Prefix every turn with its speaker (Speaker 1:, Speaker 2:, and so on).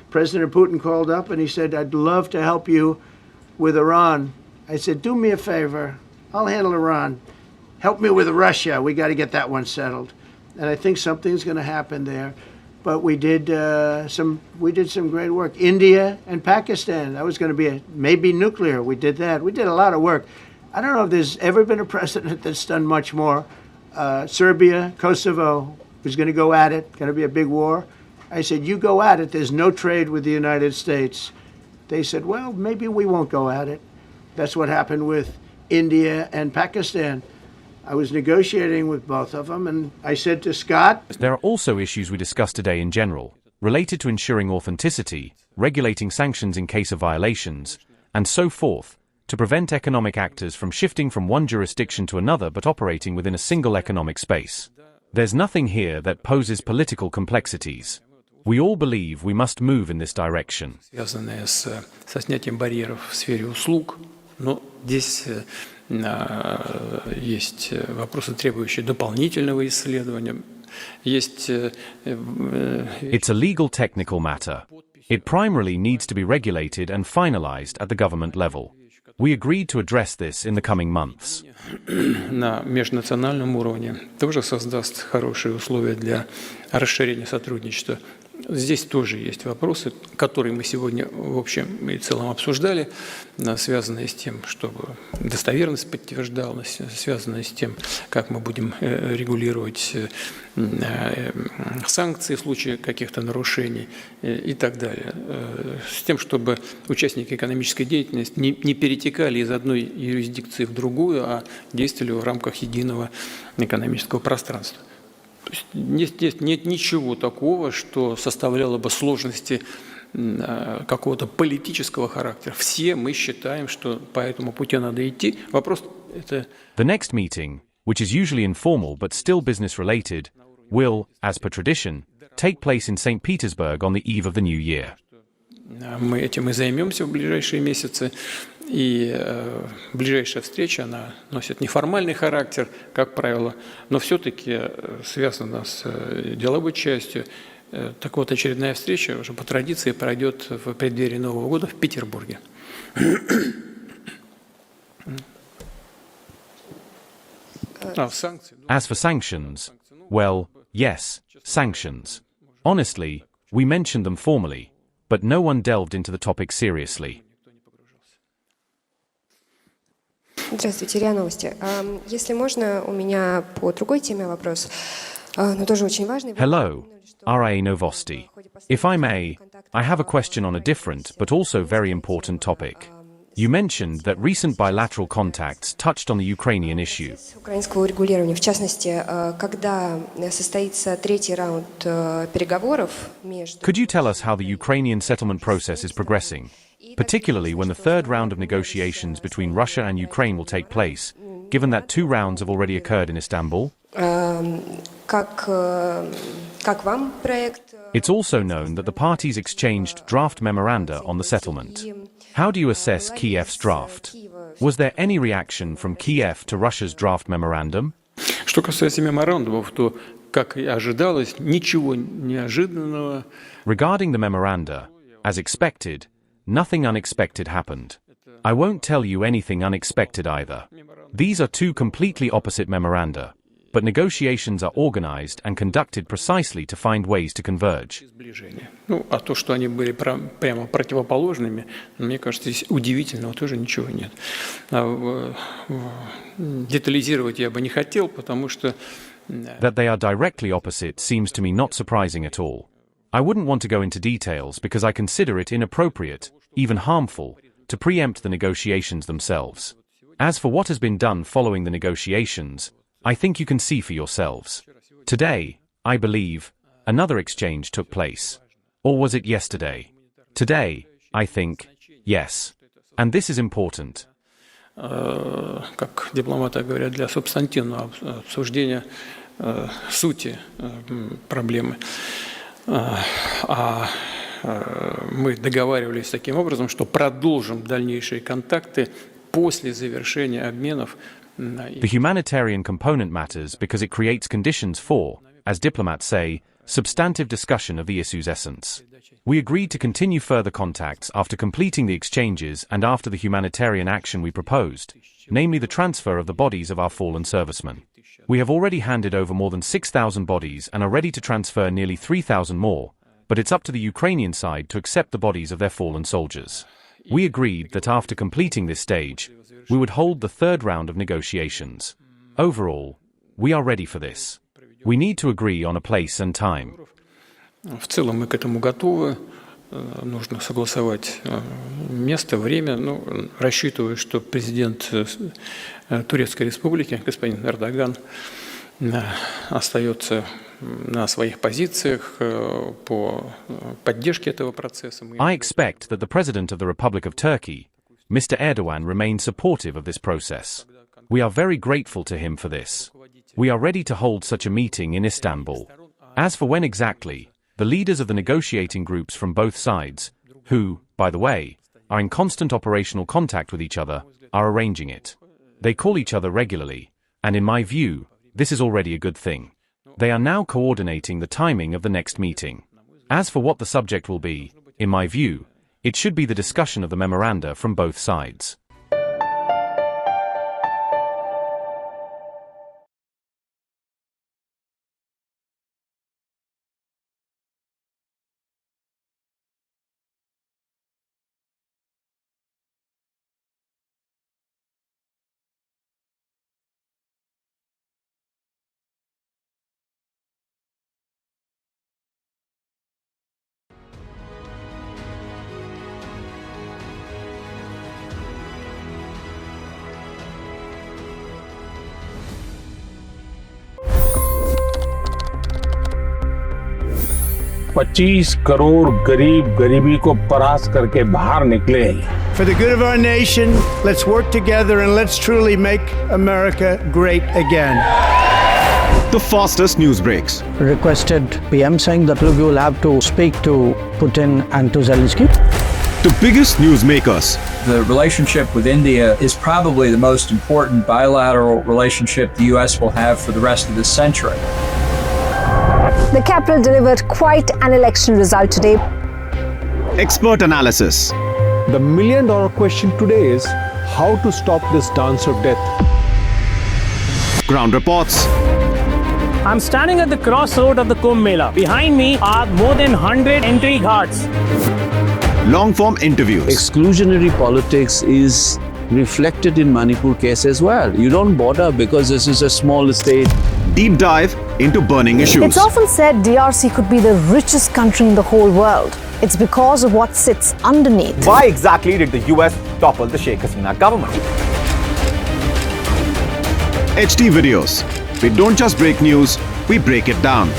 Speaker 1: President Putin called up and he said, I'd love to help you with Iran. I said, do me a favor. I'll handle Iran. Help me with Russia. We got to get that one settled. And I think something's going to happen there. But we did some great work. India and Pakistan. That was going to be maybe nuclear. We did that. We did a lot of work. I don't know if there's ever been a president that's done much more. Serbia, Kosovo was going to go at it. Going to be a big war. I said, you go at it. There's no trade with the United States. They said, well, maybe we won't go at it. That's what happened with India and Pakistan. I was negotiating with both of them, and I said to Scott...
Speaker 2: There are also issues we discussed today in general, related to ensuring authenticity, regulating sanctions in case of violations, and so forth, to prevent economic actors from shifting from one jurisdiction to another but operating within a single economic space. There's nothing here that poses political complexities. We all believe we must move in this direction.
Speaker 3: Связанные со снятием барьеров в сфере услуг, но здесь есть вопросы, требующие дополнительного исследования. It's
Speaker 2: a legal technical matter. It primarily needs to be regulated and finalized at the government level. We agreed to address this in the coming months.
Speaker 3: На межнациональном уровне тоже создаст хорошие условия для расширения сотрудничества. Здесь тоже есть вопросы, которые мы сегодня в общем и целом обсуждали, связанные с тем, чтобы достоверность подтверждалась, связанные с тем, как мы будем регулировать санкции в случае каких-то нарушений и так далее. С тем, чтобы участники экономической деятельности не перетекали из одной юрисдикции в другую, а действовали в рамках единого экономического пространства. Здесь нет ничего такого, что составляло бы сложности какого-то политического характера. Все мы считаем, что по этому пути надо идти. Вопрос это...
Speaker 2: The next meeting, which is usually informal but still business-related, will, as per tradition, take place in St. Petersburg on the eve of the new year.
Speaker 3: Мы этим и займемся в ближайшие месяцы. И ближайшая встреча, она носит неформальный характер, как правило, но все-таки связана с деловой частью. Так вот, очередная встреча уже по традиции пройдет в преддверии Нового года в Петербурге.
Speaker 2: As for sanctions, well, yes, sanctions. Honestly, we mentioned them formally, but no one delved into the topic seriously.
Speaker 4: Здравствуйте, РИА Новости. Если можно, у меня по другой теме вопрос, но тоже очень важный.
Speaker 2: Hello, RIA Novosti. If I may, I have a question on a different but also very important topic. You mentioned that recent bilateral contacts touched on the Ukrainian issue.
Speaker 4: Украинского урегулирования, в частности, когда состоится третий раунд переговоров между...
Speaker 2: Could you tell us how the Ukrainian settlement process is progressing? Particularly when the third round of negotiations between Russia and Ukraine will take place, given that 2 rounds have already occurred in Istanbul? It's also known that the parties exchanged draft memoranda on the settlement. How do you assess Kyiv's draft? Was there any reaction from Kyiv to Russia's draft memorandum?
Speaker 3: Что касается меморандумов, то, как и ожидалось, ничего неожиданного.
Speaker 2: Regarding the memoranda, as expected, nothing unexpected happened. I won't tell you anything unexpected either. These are 2 completely opposite memoranda, but negotiations are organized and conducted precisely to find ways to converge.
Speaker 3: Ну, а то, что они были прямо противоположными, мне кажется, здесь удивительного тоже ничего нет. Детализировать я бы не хотел, потому что...
Speaker 2: That they are directly opposite seems to me not surprising at all. I wouldn't want to go into details because I consider it inappropriate, even harmful, to preempt the negotiations themselves. As for what has been done following the negotiations, I think you can see for yourselves. Today, I believe, another exchange took place. Or was it yesterday? Today, I think, yes. And this is important.
Speaker 3: Как дипломаты говорят, для субстантивного обсуждения сути проблемы. Мы договаривались таким образом, что продолжим дальнейшие контакты после завершения обменов.
Speaker 2: The humanitarian component matters because it creates conditions for, as diplomats say, substantive discussion of the issue's essence. We agreed to continue further contacts after completing the exchanges and after the humanitarian action we proposed, namely the transfer of the bodies of our fallen servicemen. We have already handed over more than 6,000 bodies and are ready to transfer nearly 3,000 more, but it's up to the Ukrainian side to accept the bodies of their fallen soldiers. We agreed that after completing this stage, we would hold the third round of negotiations. Overall, we are ready for this. We need to agree on a place and time.
Speaker 3: В целом мы к этому готовы. Нужно согласовать место, время. Рассчитываю, что президент Турецкой Республики, господин Эрдоган, остается на своих позициях по поддержке этого процесса.
Speaker 2: I expect that the President of the Republic of Turkey, Mr. Erdogan, remains supportive of this process. We are very grateful to him for this. We are ready to hold such a meeting in Istanbul. As for when exactly, the leaders of the negotiating groups from both sides, who, by the way, are in constant operational contact with each other, are arranging it. They call each other regularly, and in my view, this is already a good thing. They are now coordinating the timing of the next meeting. As for what the subject will be, in my view, it should be the discussion of the memoranda from both sides.
Speaker 5: $25 crore गरीब गरीबी को परास्त करके बाहर निकले।
Speaker 1: For the good of our nation, let's work together and let's truly make America great again.
Speaker 6: The fastest news breaks.
Speaker 7: Requested PM saying that look, you will have to speak to Putin and to Zelensky.
Speaker 6: The biggest newsmakers.
Speaker 8: The relationship with India is probably the most important bilateral relationship the U.S. will have for the rest of this century.
Speaker 9: The capital delivered quite an election result today.
Speaker 6: Expert analysis.
Speaker 10: The million-dollar question today is how to stop this dance of death.
Speaker 6: Ground reports.
Speaker 11: I'm standing at the crossroad of the Kumbh Mela. Behind me are more than 100 entry guards.
Speaker 6: Long-form interviews.
Speaker 12: Exclusionary politics is reflected in Manipur case as well. You don't bother because this is a small state.
Speaker 6: Deep dive into burning issues.
Speaker 9: It's often said DRC could be the richest country in the whole world. It's because of what sits underneath.
Speaker 13: Why exactly did the US topple the Sheikh Hasina government?
Speaker 6: HD videos. We don't just break news, we break it down.